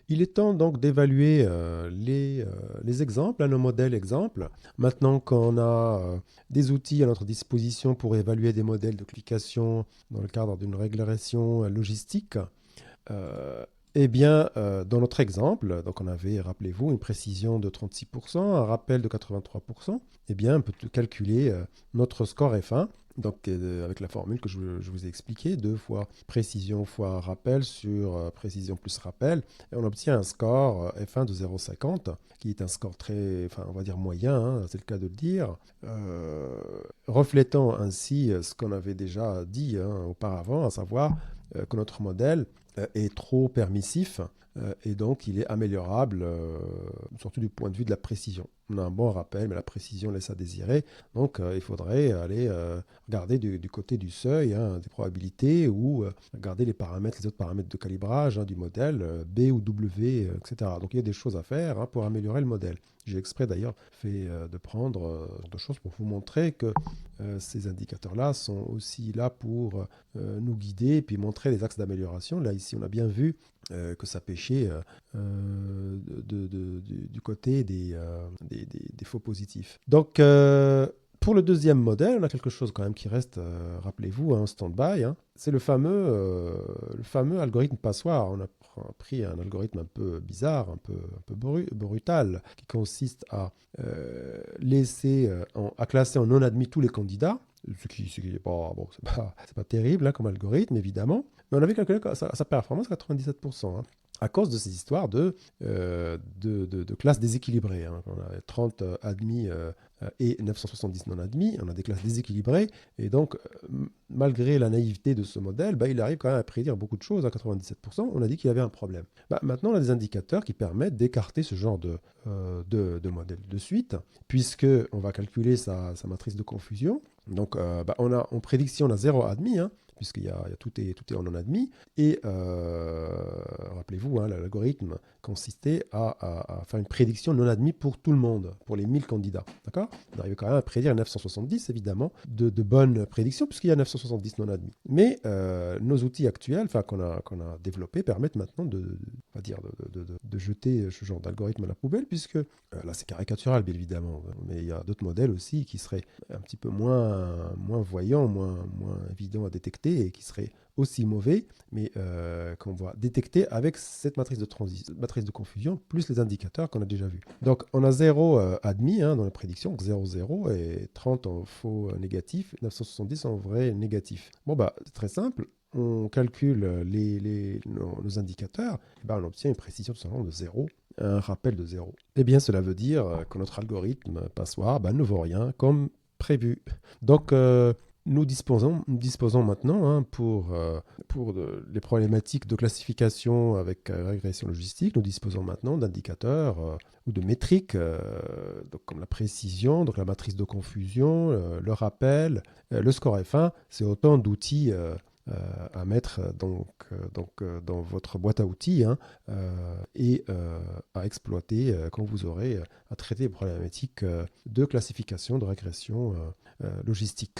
Il est temps donc d'évaluer les exemples, nos modèles exemples. Maintenant qu'on a des outils à notre disposition pour évaluer des modèles de clication dans le cadre d'une régression logistique, euh, eh bien, dans notre exemple, donc on avait, rappelez-vous, une précision de 36%, un rappel de 83%, eh bien, on peut calculer notre score F1, donc avec la formule que je vous ai expliquée, 2 fois précision fois rappel sur précision plus rappel, et on obtient un score F1 de 0,50, qui est un score très, enfin, on va dire moyen, hein, c'est le cas de le dire, reflétant ainsi ce qu'on avait déjà dit auparavant, à savoir que notre modèle est trop permissif et donc il est améliorable, surtout du point de vue de la précision. On a un bon rappel, mais la précision laisse à désirer. Donc il faudrait aller regarder du côté du seuil, hein, des probabilités, ou regarder les paramètres, les autres paramètres de calibrage du modèle, B ou W, etc. Donc il y a des choses à faire pour améliorer le modèle. J'ai exprès d'ailleurs fait de prendre de choses pour vous montrer que ces indicateurs-là sont aussi là pour nous guider et puis montrer les axes d'amélioration. Là, ici, on a bien vu que ça pêchait du côté des faux positifs. Donc, pour le deuxième modèle, on a quelque chose quand même qui reste, rappelez-vous, en stand-by. Hein. C'est le fameux algorithme passoire. On a pris un algorithme un peu bizarre, un peu brutal, qui consiste à laisser, à classer en non admis tous les candidats, ce qui n'est pas, bon, c'est pas terrible comme algorithme, évidemment. Mais on avait calculé sa performance à 97%. Hein, à cause de ces histoires de classes déséquilibrées. Hein. On a 30 admis et 970 non admis, on a des classes déséquilibrées, et donc malgré la naïveté de ce modèle, il arrive quand même à prédire beaucoup de choses à 97%, on a dit qu'il y avait un problème. Maintenant, on a des indicateurs qui permettent d'écarter ce genre de modèle de suite, puisque on va calculer sa matrice de confusion. Donc, en prédiction, on a 0 admis, hein, puisqu'il y a tout est en non admis. Et rappelez-vous, hein, l'algorithme consistait à faire une prédiction non admis pour tout le monde, pour les 1000 candidats. D'accord? On arrive quand même à prédire 970, évidemment, de bonnes prédictions, puisqu'il y a 970 non admis. Mais nos outils actuels qu'on a développés permettent maintenant on va dire, de jeter ce genre d'algorithme à la poubelle, puisque là, c'est caricatural, bien évidemment, mais il y a d'autres modèles aussi qui seraient un petit peu moins voyants, moins évidents à détecter et qui seraient aussi mauvais, mais qu'on va détecter avec cette matrice de confusion, plus les indicateurs qu'on a déjà vus. Donc, on a 0 admis dans la prédiction, donc 0, 0, et 30 en faux négatif, 970 en vrai négatif. Bon, c'est très simple. On calcule nos indicateurs, et on obtient une précision tout simplement de 0, un rappel de 0. Eh bien, cela veut dire que notre algorithme passoire ne vaut rien comme prévu. Donc, nous disposons maintenant pour les problématiques de classification avec régression logistique, nous disposons maintenant d'indicateurs ou de métriques, donc comme la précision, donc la matrice de confusion, le rappel, le score F1, c'est autant d'outils à mettre dans votre boîte à outils et à exploiter quand vous aurez à traiter des problématiques de classification, de régression logistique.